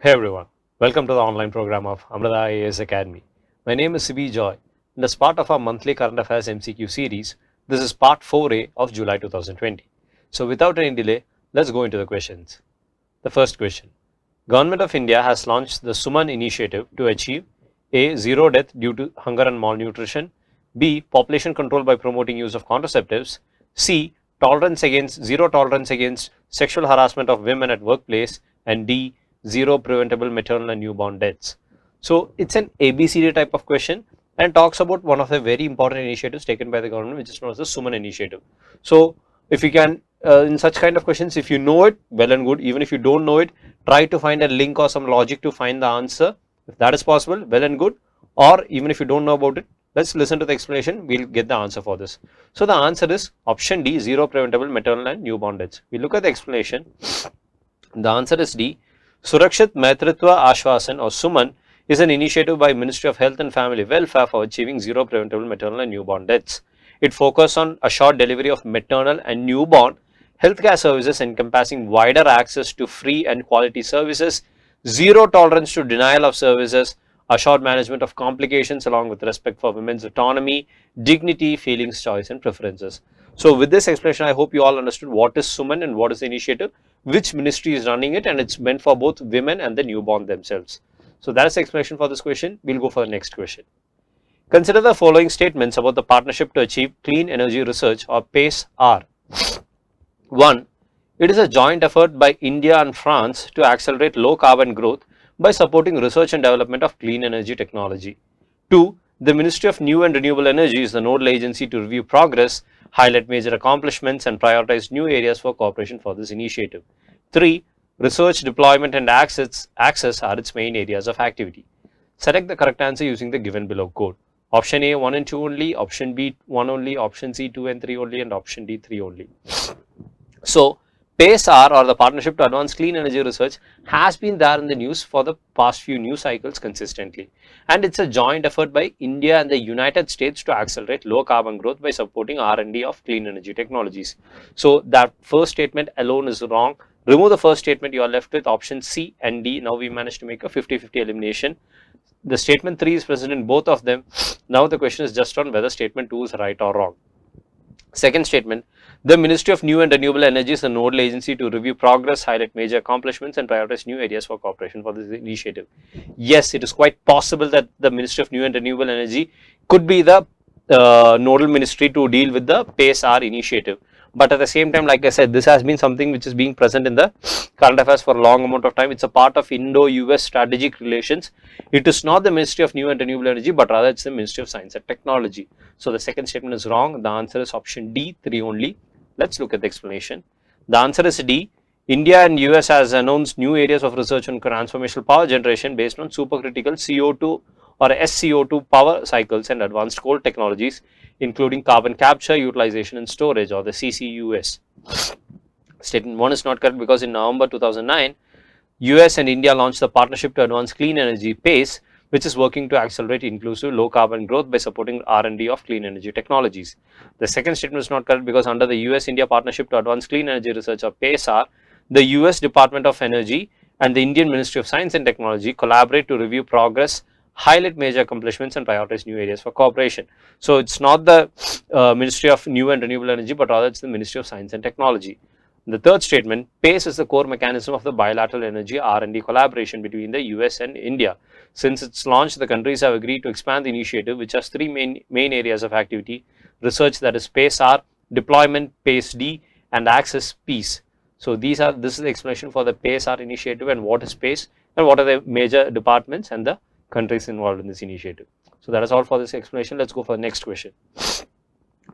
Hey everyone, welcome to the online program of Amrita IAS Academy. My name is Sibi Joy, and as part of our monthly current affairs MCQ series, this is part 4A of July 2020. So without any delay, let's go into the questions. The first question. Government of India has launched the Suman initiative to achieve A. Zero death due to hunger and malnutrition, B. Population control by promoting use of contraceptives, C. Zero tolerance against sexual harassment of women at workplace, and D. Zero preventable maternal and newborn deaths. So it's an ABCD type of question and talks about one of the very important initiatives taken by the government, which is known as the Suman initiative. So if you can, in such kind of questions, if you know it, well and good. Even if you don't know it, try to find a link or some logic to find the answer. If that is possible, well and good. Or even if you don't know about it, let's listen to the explanation. We'll get the answer for this. So the answer is option D, zero preventable maternal and newborn deaths. We look at the explanation. The answer is D. Surakshit Maitritwa Ashvasan or Suman is an initiative by Ministry of Health and Family Welfare for achieving zero preventable maternal and newborn deaths. It focuses on assured delivery of maternal and newborn healthcare services encompassing wider access to free and quality services, zero tolerance to denial of services, assured management of complications along with respect for women's autonomy, dignity, feelings, choice and preferences. So with this explanation, I hope you all understood what is Suman and what is the initiative, which ministry is running it, and it's meant for both women and the newborn themselves. So that is the explanation for this question. We'll go for the next question. Consider the following statements about the Partnership to Achieve Clean Energy Research or PACE-R. 1. It is a joint effort by India and France to accelerate low carbon growth by supporting research and development of clean energy technology. 2. The Ministry of New and Renewable Energy is the nodal agency to review progress, highlight major accomplishments and prioritize new areas for cooperation for this initiative. 3. Research, deployment and access are its main areas of activity. Select the correct answer using the given below code. Option A 1 and 2 only, option B 1 only, option C 2 and 3 only, and option D 3 only. So PACE-R or the Partnership to Advance Clean Energy Research has been there in the news for the past few news cycles consistently, and it's a joint effort by India and the United States to accelerate low carbon growth by supporting R&D of clean energy technologies. So that first statement alone is wrong. Remove the first statement, you are left with option C and D. Now we managed to make a 50-50 elimination. The statement 3 is present in both of them. Now the question is just on whether statement 2 is right or wrong. Second statement, the Ministry of New and Renewable Energy is the nodal agency to review progress, highlight major accomplishments and prioritize new areas for cooperation for this initiative. Yes, it is quite possible that the Ministry of New and Renewable Energy could be the nodal ministry to deal with the PACE-R initiative. But at the same time, like I said, this has been something which is being present in the current affairs for a long amount of time. It's a part of Indo-US strategic relations. It is not the Ministry of New and Renewable Energy, but rather it's the Ministry of Science and Technology. So the second statement is wrong. The answer is option D, 3 only. Let's look at the explanation. The answer is D. India and US has announced new areas of research on transformational power generation based on supercritical CO2 or SCO2 power cycles and advanced coal technologies, including carbon capture, utilization and storage, or the CCUS. Statement 1 is not correct because in November 2009, US and India launched the Partnership to Advance Clean Energy PACE, which is working to accelerate inclusive low carbon growth by supporting R&D of clean energy technologies. The second statement is not correct because under the US-India Partnership to Advance Clean Energy Research or PACE-R, the US Department of Energy and the Indian Ministry of Science and Technology collaborate to review progress, highlight major accomplishments and prioritize new areas for cooperation. So it's not the Ministry of New and Renewable Energy, but rather it's the Ministry of Science and Technology. The third statement, PACE is the core mechanism of the bilateral energy R&D collaboration between the US and India. Since its launch, the countries have agreed to expand the initiative, which has three main areas of activity: research, that is PACE-R, deployment PACE-D, and access PEACE. So this is the explanation for the PACE-R initiative and what is PACE and what are the major departments and the countries involved in this initiative. So that is all for this explanation. Let's go for the next question.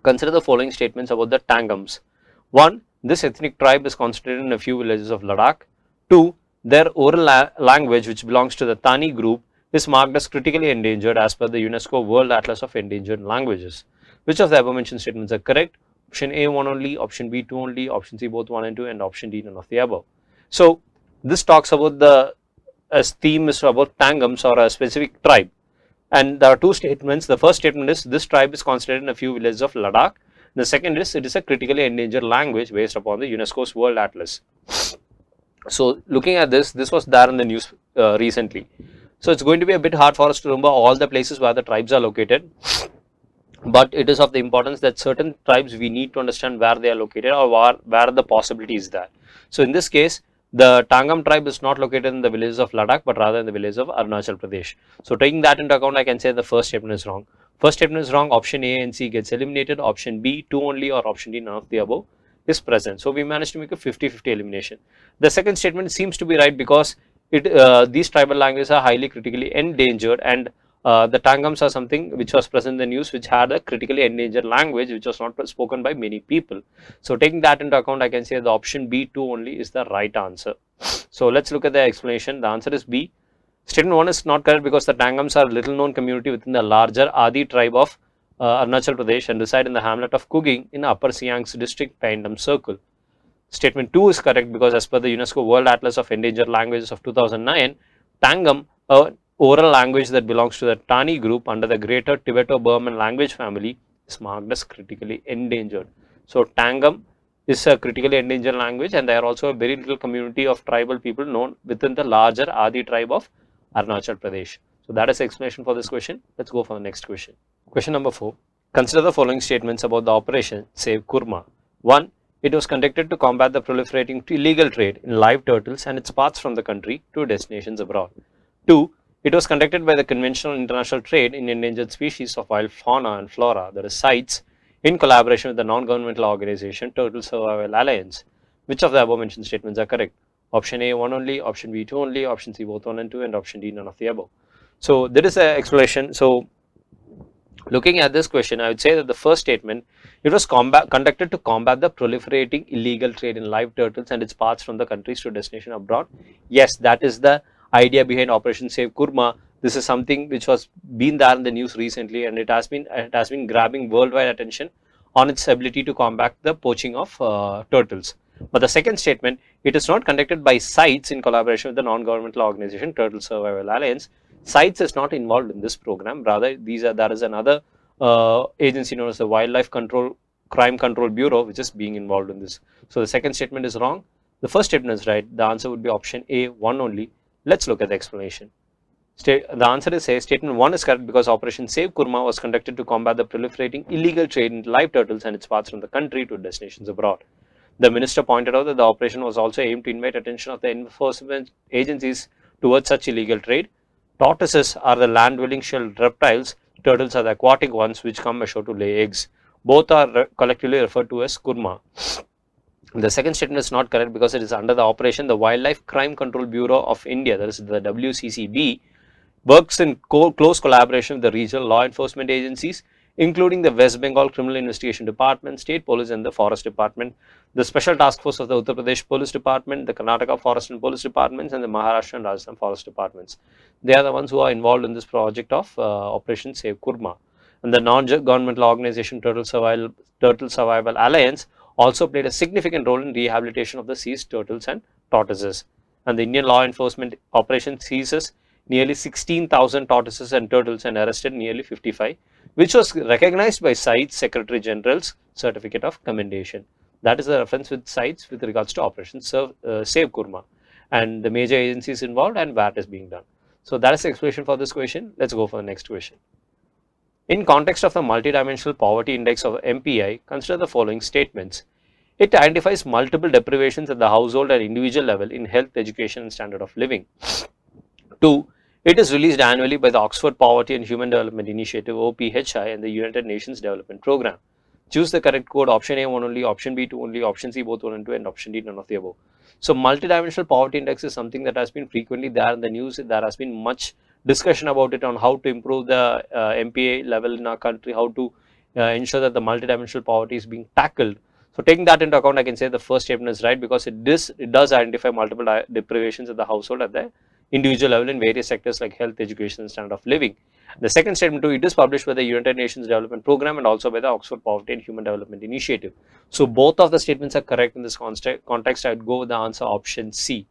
Consider the following statements about the Tangams. 1. This ethnic tribe is concentrated in a few villages of Ladakh. 2. Their oral language, which belongs to the Tani group, is marked as critically endangered as per the UNESCO World Atlas of Endangered Languages. Which of the above mentioned statements are correct? Option A 1 only, option B 2 only, option C both 1 and 2, and option D none of the above. So this talks about the theme is about Tangams or a specific tribe, and there are two statements. The first statement is this tribe is concentrated in a few villages of Ladakh. The second is it is a critically endangered language based upon the UNESCO's World Atlas. So looking at this was there in the news recently. So it's going to be a bit hard for us to remember all the places where the tribes are located, but it is of the importance that certain tribes we need to understand where they are located or where the possibility is there. So in this case, the Tangam tribe is not located in the villages of Ladakh, but rather in the villages of Arunachal Pradesh. So taking that into account, I can say the first statement is wrong. First statement is wrong. Option A and C gets eliminated. Option B, 2 only, or option D, none of the above is present. So we managed to make a 50-50 elimination. The second statement seems to be right because these tribal languages are highly critically endangered, and the Tangams are something which was present in the news, which had a critically endangered language which was not spoken by many people. So taking that into account, I can say the option B, 2 only, is the right answer. So let's look at the explanation. The answer is B. Statement 1 is not correct because the Tangams are a little known community within the larger Adi tribe of Arunachal Pradesh and reside in the hamlet of Kuging in Upper Siang district, Paindam Circle. Statement 2 is correct because as per the UNESCO World Atlas of Endangered Languages of 2009, Tangam, a oral language that belongs to the Tani group under the Greater Tibeto-Burman language family, is marked as critically endangered. So Tangam is a critically endangered language, and there are also a very little community of tribal people known within the larger Adi tribe of Arunachal Pradesh. So that is the explanation for this question. Let's go for the next question. Question number 4. Consider the following statements about the operation Save Kurma. 1. It was conducted to combat the proliferating illegal trade in live turtles and its parts from the country to destinations abroad. 2. It was conducted by the conventional international trade in endangered species of wild fauna and flora, that is CITES, in collaboration with the non-governmental organization Turtle Survival Alliance. Which of the above mentioned statements are correct? Option A, 1 only, option B, 2 only, option C, both 1 and 2, and option D, none of the above. So there is an explanation. So looking at this question, I would say that the first statement, it was conducted to combat the proliferating illegal trade in live turtles and its parts from the countries to destination abroad. Yes, that is the idea behind Operation Save Kurma. This is something which was been there in the news recently, and it has been grabbing worldwide attention on its ability to combat the poaching of turtles. But the second statement, it is not conducted by CITES in collaboration with the non-governmental organization Turtle Survival Alliance. CITES is not involved in this program. Rather, there is another agency known as the Wildlife Crime Control Bureau, which is being involved in this. So the second statement is wrong. The first statement is right. The answer would be option A, 1 only. Let's look at the explanation. The answer is A. Statement 1 is correct because Operation Save Kurma was conducted to combat the proliferating illegal trade in live turtles and its parts from the country to destinations abroad. The minister pointed out that the operation was also aimed to invite attention of the enforcement agencies towards such illegal trade. Tortoises are the land-dwelling shell reptiles. Turtles are the aquatic ones which come ashore to lay eggs. Both are collectively referred to as kurma. The second statement is not correct because it is under the operation the Wildlife Crime Control Bureau of India, that is the WCCB, works in close collaboration with the regional law enforcement agencies, including the West Bengal Criminal Investigation Department, State Police and the Forest Department, the Special Task Force of the Uttar Pradesh Police Department, the Karnataka Forest and Police Departments, and the Maharashtra and Rajasthan Forest Departments. They are the ones who are involved in this project of Operation Save Kurma. And the non-governmental organization Turtle Survival Alliance also played a significant role in rehabilitation of the seized turtles and tortoises. And the Indian law enforcement operation seizes nearly 16,000 tortoises and turtles and arrested nearly 55, which was recognized by CITES Secretary General's Certificate of Commendation. That is the reference with CITES with regards to Operation Save Kurma and the major agencies involved and where it is being done. So that is the explanation for this question. Let's go for the next question. In context of the multidimensional poverty index of MPI, consider the following statements. It identifies multiple deprivations at the household and individual level in health, education and standard of living. 2. It is released annually by the Oxford Poverty and Human Development Initiative OPHI and the United Nations Development Programme. Choose the correct code. Option A 1 only, option B 2 only, option C both 1 and 2, and option D none of the above. So multidimensional poverty index is something that has been frequently there in the news. There has been much discussion about it on how to improve the MPA level in our country, how to ensure that the multidimensional poverty is being tackled. So taking that into account, I can say the first statement is right because it does identify multiple deprivations at the household at the individual level in various sectors like health, education and standard of living. The second statement too, it is published by the United Nations Development Programme and also by the Oxford Poverty and Human Development Initiative. So both of the statements are correct in this context. I would go with the answer option C.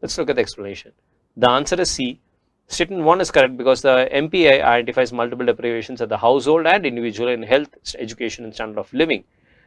Let's look at the explanation. The answer is C. Statement 1 is correct because the MPI identifies multiple deprivations at the household and individual in health, education and standard of living.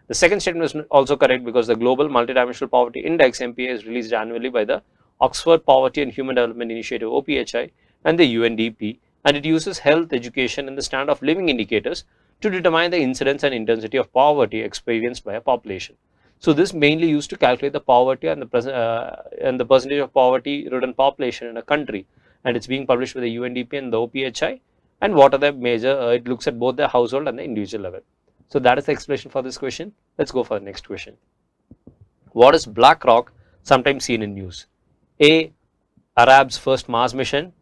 The second statement is also correct because the Global Multidimensional Poverty Index (MPI) is released annually by the Oxford Poverty and Human Development Initiative (OPHI) and the UNDP, and it uses health, education, and the standard of living indicators to determine the incidence and intensity of poverty experienced by a population. So this mainly used to calculate the poverty and the percentage of poverty-ridden population in a country, and it's being published by the UNDP and the OPHI. And what are the major? It looks at both the household and the individual level. So that is the explanation for this question. Let's go for the next question. What is BlackRock sometimes seen in news? A. Arab's first Mars mission,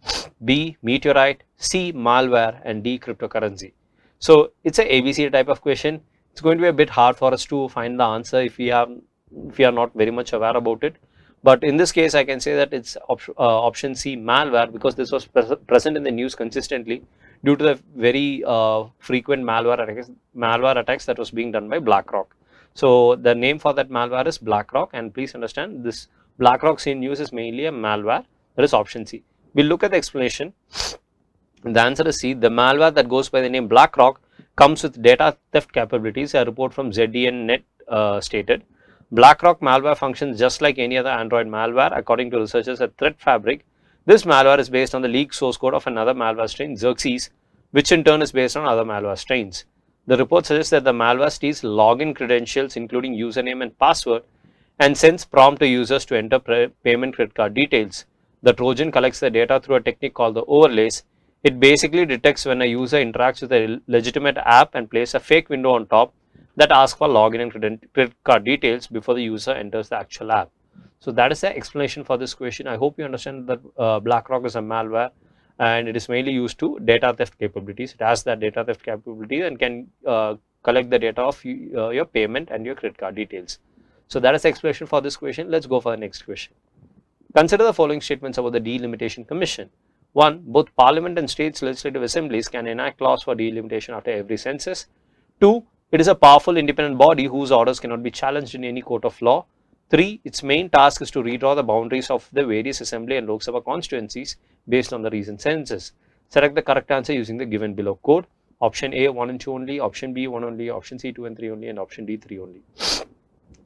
B. Meteorite, C. Malware, and D. Cryptocurrency. So it's a ABC type of question. It's going to be a bit hard for us to find the answer if we are not very much aware about it. But in this case, I can say that it's option C, malware, because this was present in the news consistently due to the very frequent malware attacks that was being done by BlackRock. So the name for that malware is BlackRock, and please understand this BlackRock seen news is mainly a malware. That is option C. We'll look at the explanation. The answer is C. The malware that goes by the name BlackRock comes with data theft capabilities. A report from ZDN Net stated. BlackRock malware functions just like any other Android malware. According to researchers at Threat Fabric, this malware is based on the leaked source code of another malware strain, Xerxes, which in turn is based on other malware strains. The report suggests that the malware steals login credentials, including username and password, and sends prompt to users to enter payment credit card details. The Trojan collects the data through a technique called the overlays. It basically detects when a user interacts with a legitimate app and places a fake window on top that asks for login and credit card details before the user enters the actual app. So that is the explanation for this question. I hope you understand that BlackRock is a malware and it is mainly used to data theft capabilities. It has that data theft capability and can collect the data of your payment and your credit card details. So that is the explanation for this question. Let's go for the next question. Consider the following statements about the Delimitation Commission. 1. Both Parliament and States legislative assemblies can enact laws for delimitation after every census. 2. It is a powerful independent body whose orders cannot be challenged in any court of law. 3. Its main task is to redraw the boundaries of the various assembly and Lok Sabha constituencies based on the recent census. Select the correct answer using the given below code. Option A 1 and 2 only, option B 1 only, option C 2 and 3 only, and option D 3 only.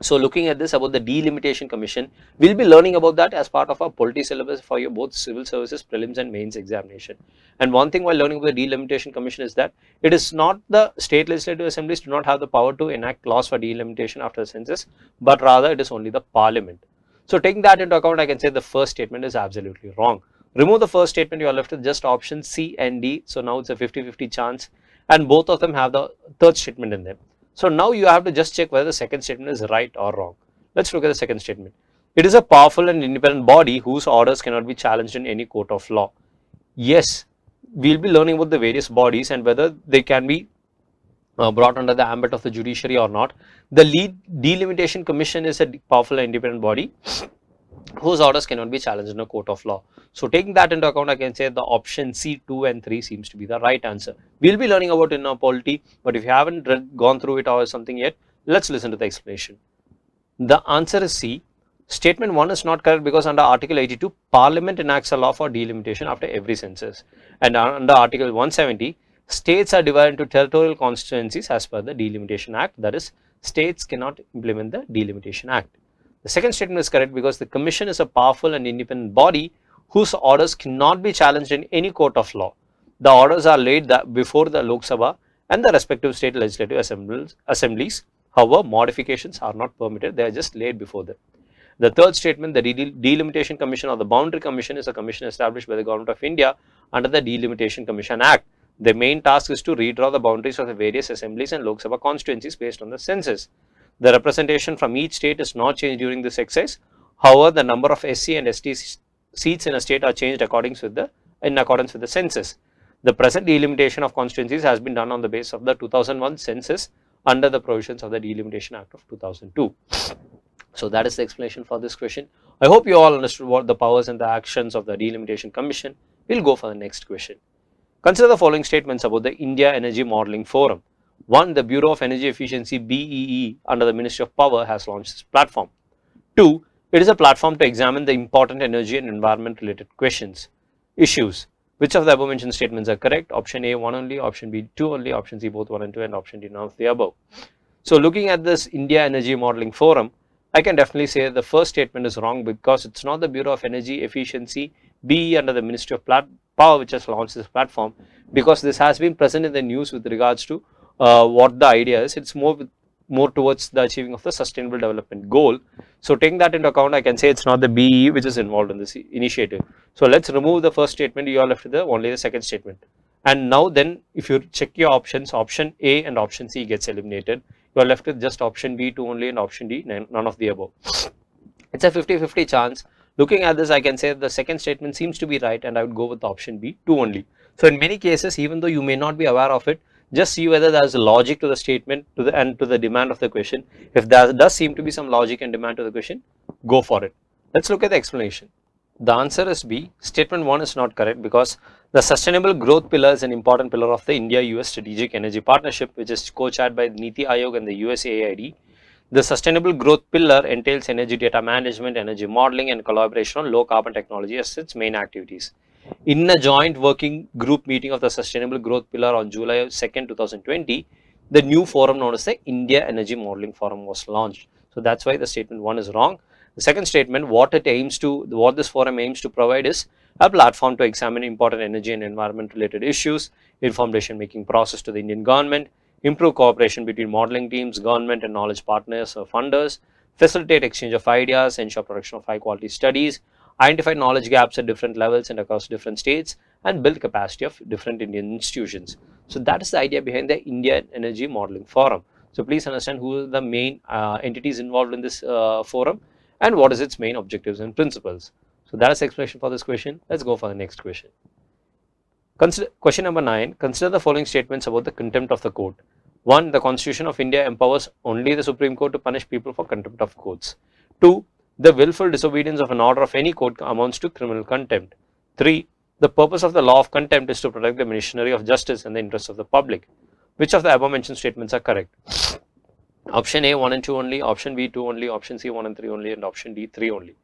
So looking at this about the Delimitation Commission, we'll be learning about that as part of our polity syllabus for your both civil services, prelims and mains examination. And one thing while learning about the Delimitation Commission is that it is not the state legislative assemblies do not have the power to enact laws for delimitation after the census, but rather it is only the parliament. So taking that into account, I can say the first statement is absolutely wrong. Remove the first statement, you are left with just options C and D. So now it's a 50-50 chance, and both of them have the third statement in them. So now you have to just check whether the second statement is right or wrong. Let's look at the second statement. It is a powerful and independent body whose orders cannot be challenged in any court of law. Yes, we'll be learning about the various bodies and whether they can be brought under the ambit of the judiciary or not. The Delimitation Commission is a powerful and independent body whose orders cannot be challenged in a court of law. So taking that into account, I can say the option C 2 and 3 seems to be the right answer. We'll be learning about it in our polity, but if you haven't gone through it or something yet, let's listen to the explanation. The answer is C. Statement 1 is not correct because under Article 82, Parliament enacts a law for delimitation after every census, and under Article 170, states are divided into territorial constituencies as per the Delimitation Act. That is, states cannot implement the Delimitation Act. The second statement is correct because the Commission is a powerful and independent body whose orders cannot be challenged in any court of law. The orders are laid before the Lok Sabha and the respective state legislative assemblies. However, modifications are not permitted, they are just laid before them. The third statement, the Delimitation Commission or the Boundary Commission is a commission established by the Government of India under the Delimitation Commission Act. The main task is to redraw the boundaries of the various assemblies and Lok Sabha constituencies based on the census. The representation from each state is not changed during this exercise. However, the number of SC and ST seats in a state are changed in accordance with the census. The present delimitation of constituencies has been done on the basis of the 2001 census under the provisions of the Delimitation Act of 2002. So that is the explanation for this question. I hope you all understood what the powers and the actions of the Delimitation Commission. We'll go for the next question. Consider the following statements about the India Energy Modeling Forum. 1. The Bureau of Energy Efficiency BEE under the Ministry of Power has launched this platform. 2. It is a platform to examine the important energy and environment related issues. Which of the above mentioned statements are correct? Option A 1 only, option B 2 only, option C both 1 and 2, and option D none of the above. So looking at this India Energy Modeling Forum, I can definitely say the first statement is wrong because it's not the Bureau of Energy Efficiency, BE under the Ministry of Power which has launched this platform, because this has been present in the news with regards to what the idea is. It's more towards the achieving of the sustainable development goal. So taking that into account, I can say it's not the BE which is involved in this initiative. So let's remove the first statement. You are left with only the second statement. And now then, if you check your options, option A and option C gets eliminated. You are left with just option B 2 only and option D none of the above. It's a 50-50 chance. Looking at this, I can say the second statement seems to be right, and I would go with option B 2 only. So in many cases, even though you may not be aware of it, just see whether there is logic to the statement and to the demand of the question. If there does seem to be some logic and demand to the question, go for it. Let's look at the explanation. The answer is B. Statement 1 is not correct because the sustainable growth pillar is an important pillar of the India-US Strategic Energy Partnership, which is co-chaired by Niti Aayog and the USAID. The sustainable growth pillar entails energy data management, energy modeling, and collaboration on low carbon technology as its main activities. In a joint working group meeting of the sustainable growth pillar on July 2nd, 2020, the new forum known as the India Energy Modeling Forum was launched. So that's why the statement 1 is wrong. The second statement, what this forum aims to provide is a platform to examine important energy and environment related issues, inform decision making process to the Indian government, improve cooperation between modeling teams, government and knowledge partners or funders, facilitate exchange of ideas, ensure production of high quality studies, identify knowledge gaps at different levels and across different states, and build capacity of different Indian institutions. So that is the idea behind the Indian Energy Modeling Forum. So please understand who are the main entities involved in this forum and what is its main objectives and principles. So that is the explanation for this question. Let's go for the next question. Question number 9. Consider the following statements about the contempt of the court. 1. The Constitution of India empowers only the Supreme Court to punish people for contempt of courts. 2. The willful disobedience of an order of any court amounts to criminal contempt. 3. The purpose of the law of contempt is to protect the machinery of justice and the interests of the public. Which of the above mentioned statements are correct? Option A 1 and 2 only, option B 2 only, option C 1 and 3 only, and option D 3 only.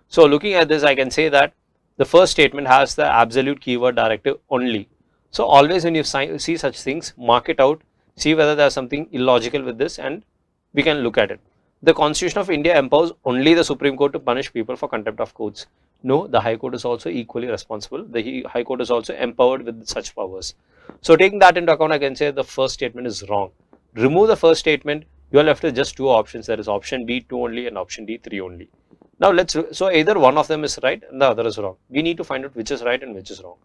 So looking at this, I can say that the first statement has the absolute keyword directive only. So always when you see such things, mark it out, see whether there is something illogical with this, and we can look at it. The Constitution of India empowers only the Supreme Court to punish people for contempt of courts. No, the High Court is also equally responsible. The High Court is also empowered with such powers. So taking that into account, I can say the first statement is wrong. Remove the first statement, you are left with just two options. There is option B 2 only and option D 3 only. Now so either one of them is right and the other is wrong. We need to find out which is right and which is wrong.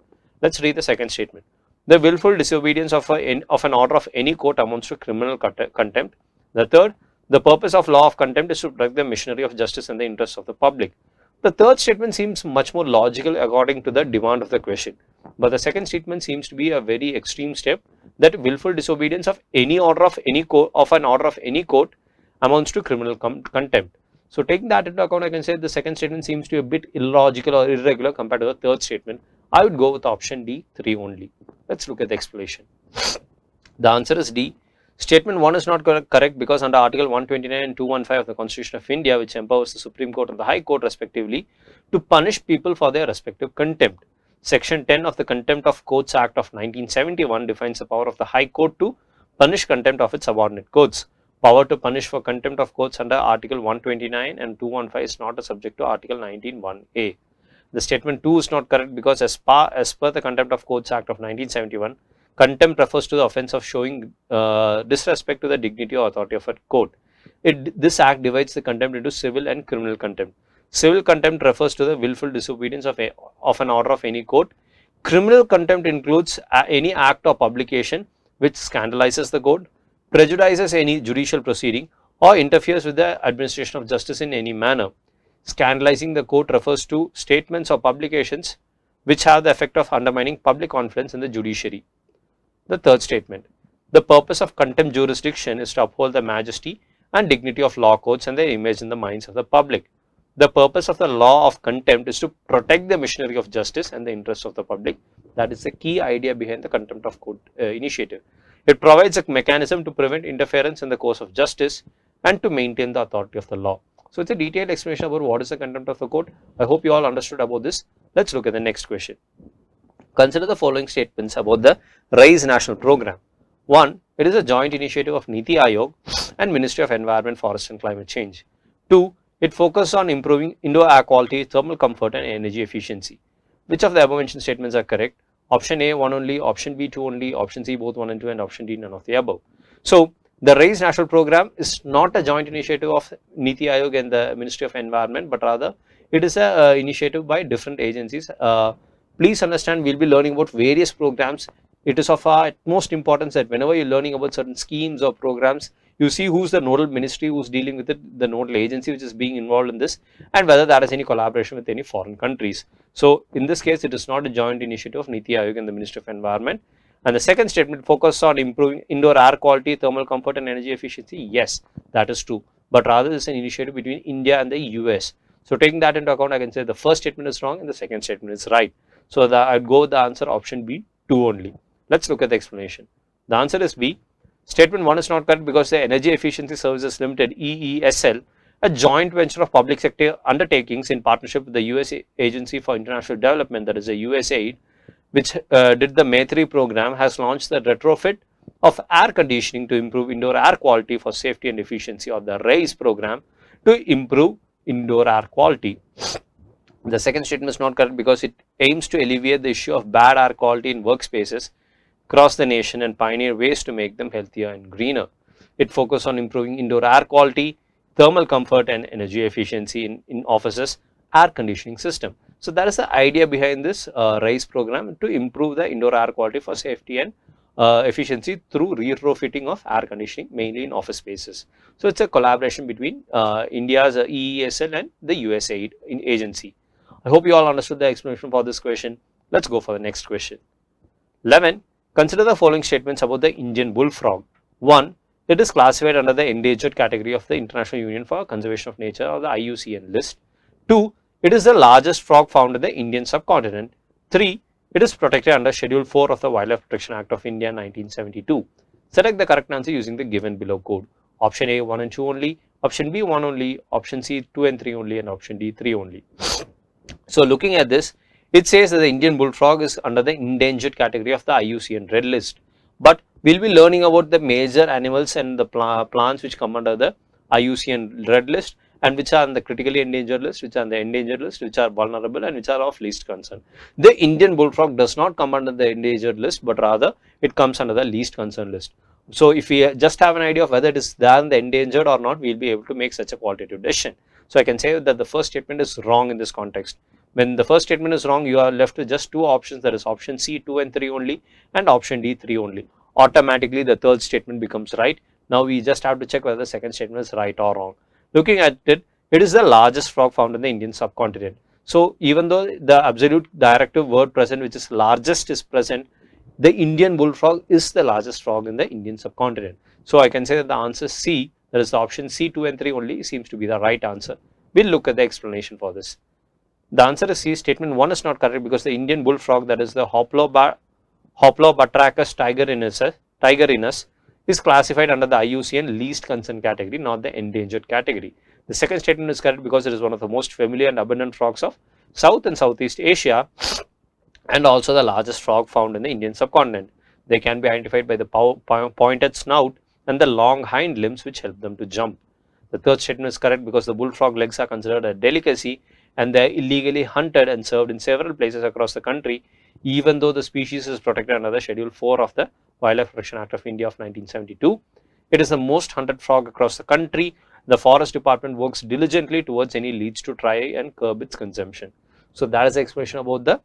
Let's read the second statement. The willful disobedience of an order of any court amounts to criminal contempt. The third, the purpose of law of contempt is to protect the machinery of justice and the interests of the public. The third statement seems much more logical according to the demand of the question. But the second statement seems to be a very extreme step, that willful disobedience of any order of any court amounts to criminal contempt. So taking that into account, I can say the second statement seems to be a bit illogical or irregular compared to the third statement. I would go with option D 3 only. Let's look at the explanation. The answer is D. Statement 1 is not correct because under Article 129 and 215 of the Constitution of India, which empowers the Supreme Court and the High Court respectively to punish people for their respective contempt. Section 10 of the Contempt of Courts Act of 1971 defines the power of the High Court to punish contempt of its subordinate courts. Power to punish for contempt of courts under Article 129 and 215 is not a subject to Article 19(1)(a). The statement 2 is not correct because as per the Contempt of Courts Act of 1971, contempt refers to the offence of showing disrespect to the dignity or authority of a court. This act divides the contempt into civil and criminal contempt. Civil contempt refers to the willful disobedience of an order of any court. Criminal contempt includes any act or publication which scandalizes the court, prejudices any judicial proceeding, or interferes with the administration of justice in any manner. Scandalizing the court refers to statements or publications which have the effect of undermining public confidence in the judiciary. The third statement. The purpose of contempt jurisdiction is to uphold the majesty and dignity of law courts and their image in the minds of the public. The purpose of the law of contempt is to protect the machinery of justice and the interests of the public. That is the key idea behind the contempt of court initiative. It provides a mechanism to prevent interference in the course of justice and to maintain the authority of the law. So it's a detailed explanation about what is the contempt of the court. I hope you all understood about this. Let's look at the next question. Consider the following statements about the RISE national program. 1. It is a joint initiative of Niti Aayog and Ministry of Environment, Forest and Climate Change. 2. It focuses on improving indoor air quality, thermal comfort and energy efficiency. Which of the above mentioned statements are correct? Option A, 1 only, option B, 2 only, option C, both 1 and 2, and option D, none of the above. So, the RAISE National Program is not a joint initiative of Niti Aayog and the Ministry of Environment, but rather it is a initiative by different agencies. Please understand, we'll be learning about various programs. It is of utmost importance that whenever you're learning about certain schemes or programs, you see who's the nodal ministry who's dealing with it, the nodal agency which is being involved in this, and whether that has any collaboration with any foreign countries. So, in this case, it is not a joint initiative of Niti Aayog and the Ministry of Environment. And the second statement focuses on improving indoor air quality, thermal comfort and energy efficiency. Yes, that is true. But rather, it is an initiative between India and the US. So, taking that into account, I can say the first statement is wrong and the second statement is right. So, I'd go with the answer option B, 2 only. Let's look at the explanation. The answer is B. Statement 1 is not correct because the Energy Efficiency Services Limited, EESL, a joint venture of public sector undertakings in partnership with the US Agency for International Development, that is the USAID, which did the Maitri program, has launched the retrofit of air conditioning to improve indoor air quality for safety and efficiency, or the RAISE program to improve indoor air quality. The second statement is not correct because it aims to alleviate the issue of bad air quality in workspaces across the nation and pioneer ways to make them healthier and greener. It focuses on improving indoor air quality, thermal comfort and energy efficiency in offices air conditioning system. So, that is the idea behind this RAISE program, to improve the indoor air quality for safety and efficiency through retrofitting of air conditioning, mainly in office spaces. So, it is a collaboration between India's EESL and the USAID agency. I hope you all understood the explanation for this question. Let's go for the next question. 11. Consider the following statements about the Indian bullfrog. 1. It is classified under the endangered category of the International Union for Conservation of Nature, or the IUCN list. 2. It is the largest frog found in the Indian subcontinent. 3. It is protected under Schedule 4 of the Wildlife Protection Act of India 1972. Select the correct answer using the given below code. Option A, 1 and 2 only, option B, 1 only, option C, 2 and 3 only, and option D, 3 only. So, looking at this, it says that the Indian bullfrog is under the endangered category of the IUCN red list. But we will be learning about the major animals and the plants which come under the IUCN red list, and which are on the critically endangered list, which are on the endangered list, which are vulnerable, and which are of least concern. The Indian bullfrog does not come under the endangered list, but rather it comes under the least concern list. So, if we just have an idea of whether it is there in the endangered or not, we will be able to make such a qualitative decision. So, I can say that the first statement is wrong in this context. When the first statement is wrong, you are left with just two options, that is option C, 2 and 3 only, and option D, 3 only. Automatically, the third statement becomes right. Now, we just have to check whether the second statement is right or wrong. Looking at it, it is the largest frog found in the Indian subcontinent. So, even though the absolute directive word present, which is largest, is present, the Indian bullfrog is the largest frog in the Indian subcontinent. So, I can say that the answer C, that is the option C, 2 and 3 only, seems to be the right answer. We will look at the explanation for this. The answer is C. Statement 1 is not correct because the Indian bullfrog, that is the Hoplobatrachus tigerinus, is classified under the IUCN least concern category, not the endangered category. The second statement is correct because it is one of the most familiar and abundant frogs of South and Southeast Asia, and also the largest frog found in the Indian subcontinent. They can be identified by the pointed snout and the long hind limbs which help them to jump. The third statement is correct because the bullfrog legs are considered a delicacy and they are illegally hunted and served in several places across the country, even though the species is protected under the Schedule 4 of the Wildlife Protection Act of India of 1972. It is the most hunted frog across the country. The Forest Department works diligently towards any leads to try and curb its consumption. So, that is the explanation about the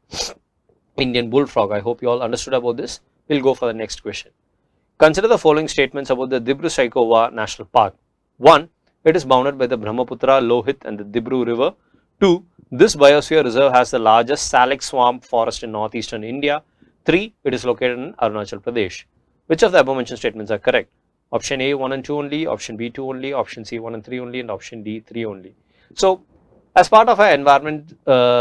Indian bullfrog. I hope you all understood about this. We will go for the next question. Consider the following statements about the Dibru-Saikhowa National Park. 1. It is bounded by the Brahmaputra, Lohit and the Dibru river. 2. This biosphere reserve has the largest salix swamp forest in northeastern India. 3. It is located in Arunachal Pradesh. Which of the above mentioned statements are correct? Option A, 1 and 2 only, option B, 2 only, option C, 1 and 3 only, and option D, 3 only. So, as part of our environment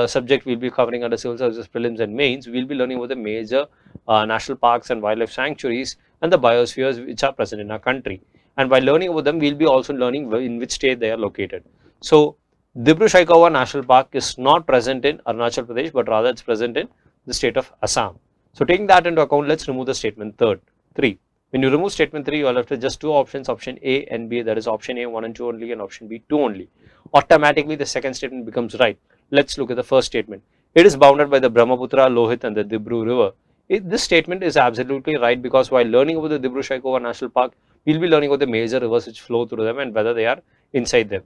subject, we will be covering under civil services prelims and mains. We will be learning about the major national parks and wildlife sanctuaries and the biospheres which are present in our country. And by learning about them, we will be also learning in which state they are located. So, Dibru-Saikhowa National Park is not present in Arunachal Pradesh, but rather it is present in the state of Assam. So, taking that into account, let us remove the statement 3. When you remove statement 3, you are left with just two options, option A and B, that is option A 1 and 2 only and option B 2 only. Automatically the second statement becomes right. Let's look at the first statement. It is bounded by the Brahmaputra, Lohit and the Dibru river. This statement is absolutely right, because while learning about the Dibru-Saikhowa National Park, we will be learning about the major rivers which flow through them and whether they are inside them.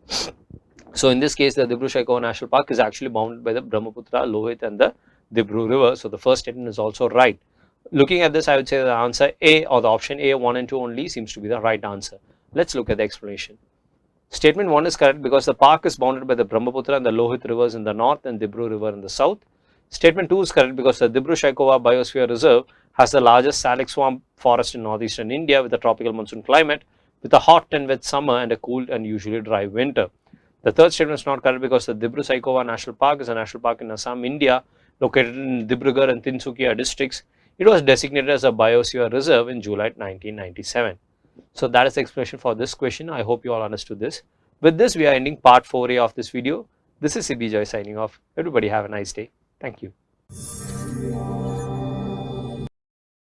So in this case, the Dibru-Saikhowa National Park is actually bounded by the Brahmaputra, Lohit and the Dibru river. So the first statement is also right. Looking at this, I would say the answer A, or the option A 1 and 2 only, seems to be the right answer. Let's look at the explanation. Statement 1 is correct because the park is bounded by the Brahmaputra and the Lohit rivers in the north and Dibru river in the south. Statement 2 is correct because the Dibru-Saikhowa Biosphere Reserve has the largest salic swamp forest in northeastern India with a tropical monsoon climate, with a hot and wet summer and a cool and usually dry winter. The third statement is not correct because the Dibru-Saikhowa National Park is a national park in Assam, India, located in Dibrugarh and Tinsukia districts. It was designated as a Biosphere Reserve in July 1997. So that is the explanation for this question. I hope you all understood this. With this, we are ending part 4A of this video. This is CB Joy signing off. Everybody have a nice day. Thank you.